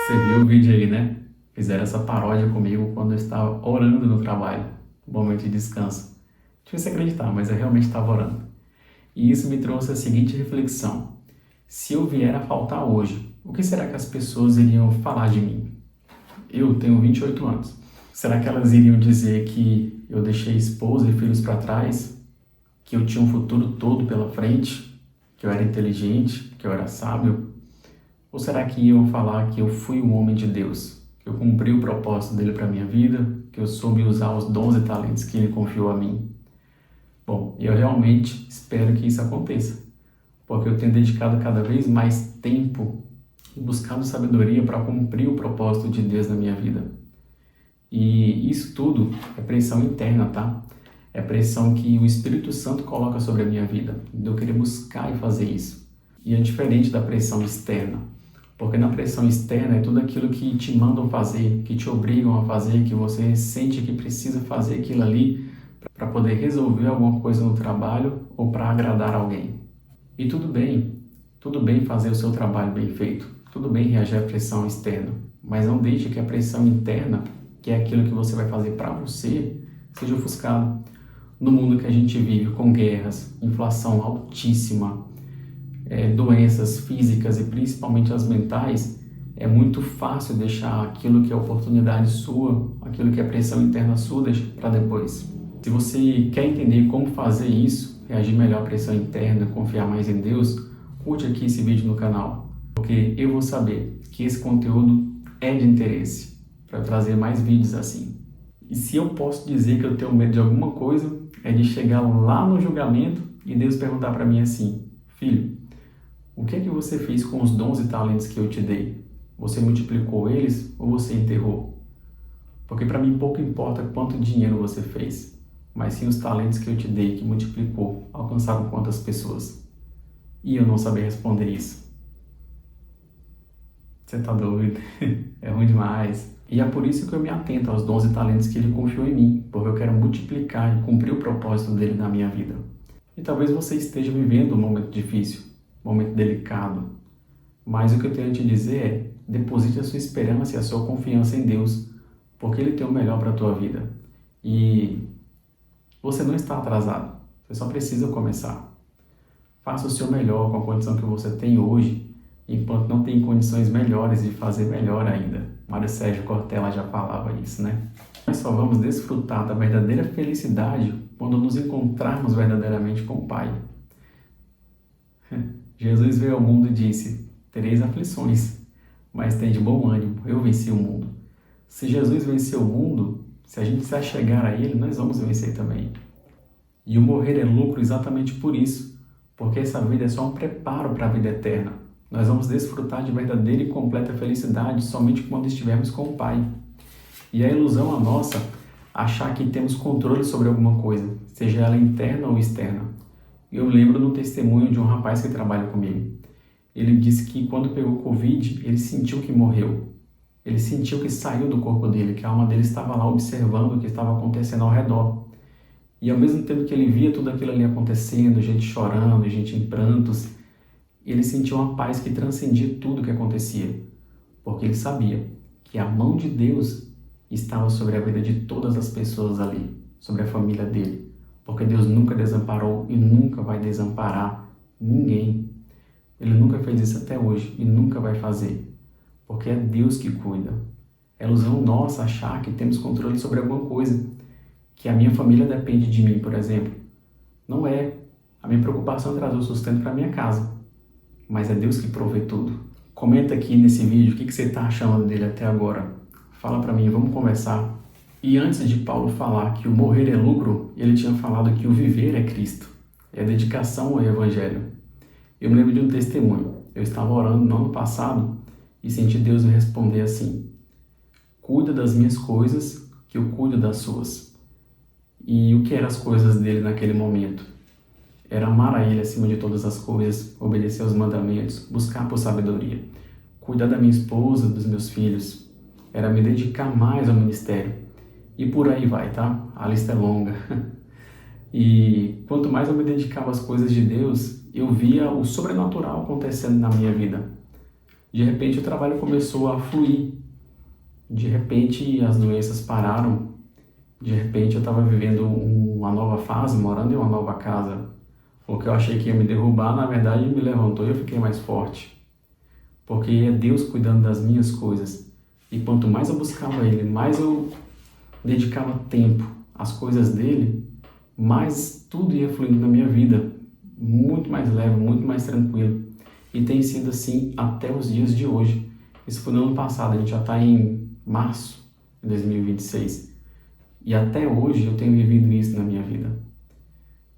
Você viu o vídeo aí, né? Fizeram essa paródia comigo quando eu estava orando no trabalho, no momento de descanso. Difícil acreditar, mas eu realmente estava orando. E isso me trouxe a seguinte reflexão: se eu vier a faltar hoje, o que será que as pessoas iriam falar de mim? Eu tenho 28 anos. Será que elas iriam dizer que eu deixei esposa e filhos para trás? Que eu tinha um futuro todo pela frente? Que eu era inteligente? Que eu era sábio? Ou será que iam falar que eu fui um homem de Deus, que eu cumpri o propósito dele para minha vida, que eu soube usar os dons e talentos que ele confiou a mim? Bom, eu realmente espero que isso aconteça, porque eu tenho dedicado cada vez mais tempo e buscado sabedoria para cumprir o propósito de Deus na minha vida. E isso tudo é pressão interna, tá? É pressão que o Espírito Santo coloca sobre a minha vida, de eu querer buscar e fazer isso. E é diferente da pressão externa. Porque na pressão externa é tudo aquilo que te mandam fazer, que te obrigam a fazer, que você sente que precisa fazer aquilo ali para poder resolver alguma coisa no trabalho ou para agradar alguém. E tudo bem fazer o seu trabalho bem feito, tudo bem reagir à pressão externa, mas não deixe que a pressão interna, que é aquilo que você vai fazer para você, seja ofuscado. No mundo que a gente vive, com guerras, inflação altíssima, doenças físicas e principalmente as mentais, é muito fácil deixar aquilo que é oportunidade sua, aquilo que é pressão interna sua, deixar para depois. Se você quer entender como fazer isso, reagir melhor à pressão interna, confiar mais em Deus, curte aqui esse vídeo no canal, porque eu vou saber que esse conteúdo é de interesse para trazer mais vídeos assim. E se eu posso dizer que eu tenho medo de alguma coisa, é de chegar lá no julgamento e Deus perguntar para mim assim: filho, o que é que você fez com os dons e talentos que eu te dei? Você multiplicou eles ou você enterrou? Porque para mim pouco importa quanto dinheiro você fez, mas sim os talentos que eu te dei, que multiplicou, alcançaram quantas pessoas? E eu não saber responder isso. Você tá doido? É ruim demais. E é por isso que eu me atento aos dons e talentos que ele confiou em mim, porque eu quero multiplicar e cumprir o propósito dele na minha vida. E talvez você esteja vivendo um momento difícil, momento delicado, mas o que eu tenho a te dizer é: deposite a sua esperança e a sua confiança em Deus, porque Ele tem o melhor para a tua vida. E você não está atrasado, você só precisa começar. Faça o seu melhor com a condição que você tem hoje, enquanto não tem condições melhores de fazer melhor ainda. Mário Sérgio Cortella já falava isso, né? Nós só vamos desfrutar da verdadeira felicidade quando nos encontrarmos verdadeiramente com o Pai. Jesus veio ao mundo e disse: tereis aflições, mas tem de bom ânimo, eu venci o mundo. Se Jesus venceu o mundo, se a gente se achegar a Ele, nós vamos vencer também. E o morrer é lucro exatamente por isso, porque essa vida é só um preparo para a vida eterna. Nós vamos desfrutar de verdadeira e completa felicidade somente quando estivermos com o Pai. E a ilusão a nossa, achar que temos controle sobre alguma coisa, seja ela interna ou externa. Eu lembro do testemunho de um rapaz que trabalha comigo. Ele disse que quando pegou Covid, ele sentiu que morreu. Ele sentiu que saiu do corpo dele, que a alma dele estava lá observando o que estava acontecendo ao redor. E ao mesmo tempo que ele via tudo aquilo ali acontecendo, gente chorando, gente em prantos, ele sentiu uma paz que transcendia tudo o que acontecia. Porque ele sabia que a mão de Deus estava sobre a vida de todas as pessoas ali, sobre a família dele. Porque Deus nunca desamparou e nunca vai desamparar ninguém. Ele nunca fez isso até hoje e nunca vai fazer. Porque é Deus que cuida. É ilusão nossa achar que temos controle sobre alguma coisa. Que a minha família depende de mim, por exemplo. Não é. A minha preocupação é trazer o sustento para minha casa. Mas é Deus que provê tudo. Comenta aqui nesse vídeo o que você está achando dele até agora. Fala para mim, vamos conversar. E antes de Paulo falar que o morrer é lucro, ele tinha falado que o viver é Cristo, é dedicação ao Evangelho. Eu me lembro de um testemunho. Eu estava orando no ano passado e senti Deus me responder assim: cuida das minhas coisas, que eu cuido das suas. E o que eram as coisas dele naquele momento? Era amar a Ele acima de todas as coisas, obedecer aos mandamentos, buscar por sabedoria, cuidar da minha esposa, dos meus filhos. Era me dedicar mais ao ministério. E por aí vai, tá? A lista é longa. E quanto mais eu me dedicava às coisas de Deus, eu via o sobrenatural acontecendo na minha vida. De repente o trabalho começou a fluir, de repente as doenças pararam, de repente eu estava vivendo uma nova fase, morando em uma nova casa. O que eu achei que ia me derrubar, na verdade me levantou e eu fiquei mais forte. Porque é Deus cuidando das minhas coisas. E quanto mais eu buscava Ele, mais eu dedicava tempo às coisas dele, mais tudo ia fluindo na minha vida, muito mais leve, muito mais tranquilo. E tem sido assim até os dias de hoje. Isso foi no ano passado, a gente já está em março de 2026. E até hoje eu tenho vivido isso na minha vida.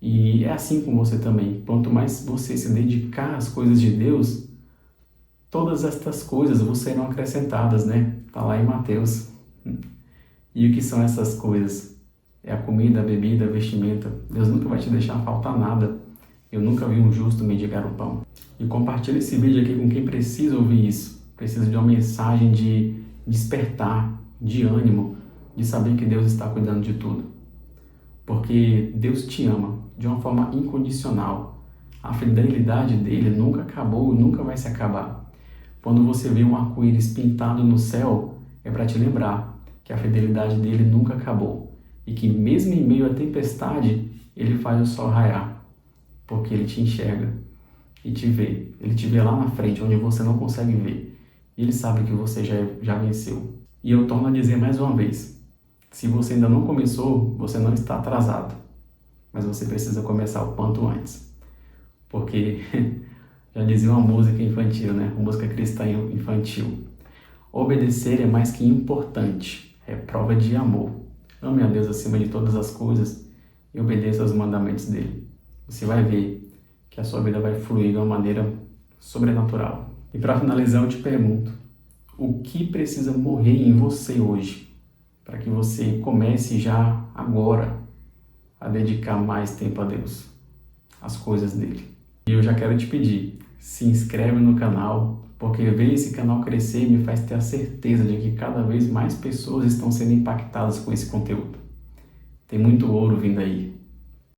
E é assim com você também. Quanto mais você se dedicar às coisas de Deus, todas estas coisas vos serão acrescentadas, né? Está lá em Mateus. E o que são essas coisas? É a comida, a bebida, a vestimenta. Deus nunca vai te deixar faltar nada. Eu nunca vi um justo mendigar o pão. E compartilhe esse vídeo aqui com quem precisa ouvir isso. Precisa de uma mensagem de despertar, de ânimo, de saber que Deus está cuidando de tudo. Porque Deus te ama de uma forma incondicional. A fidelidade dele nunca acabou e nunca vai se acabar. Quando você vê um arco-íris pintado no céu, é para te lembrar que a fidelidade dele nunca acabou. E que mesmo em meio à tempestade, ele faz o sol raiar. Porque ele te enxerga e te vê. Ele te vê lá na frente, onde você não consegue ver. E ele sabe que você já venceu. E eu torno a dizer mais uma vez, se você ainda não começou, você não está atrasado. Mas você precisa começar o quanto antes. Porque já dizia uma música infantil, né? Uma música cristã infantil. Obedecer é mais que importante, é prova de amor. Ame a Deus acima de todas as coisas e obedeça aos mandamentos dele. Você vai ver que a sua vida vai fluir de uma maneira sobrenatural. E para finalizar, eu te pergunto, o que precisa morrer em você hoje para que você comece já agora a dedicar mais tempo a Deus, às coisas dele? E eu já quero te pedir, se inscreve no canal, porque ver esse canal crescer me faz ter a certeza de que cada vez mais pessoas estão sendo impactadas com esse conteúdo. Tem muito ouro vindo aí.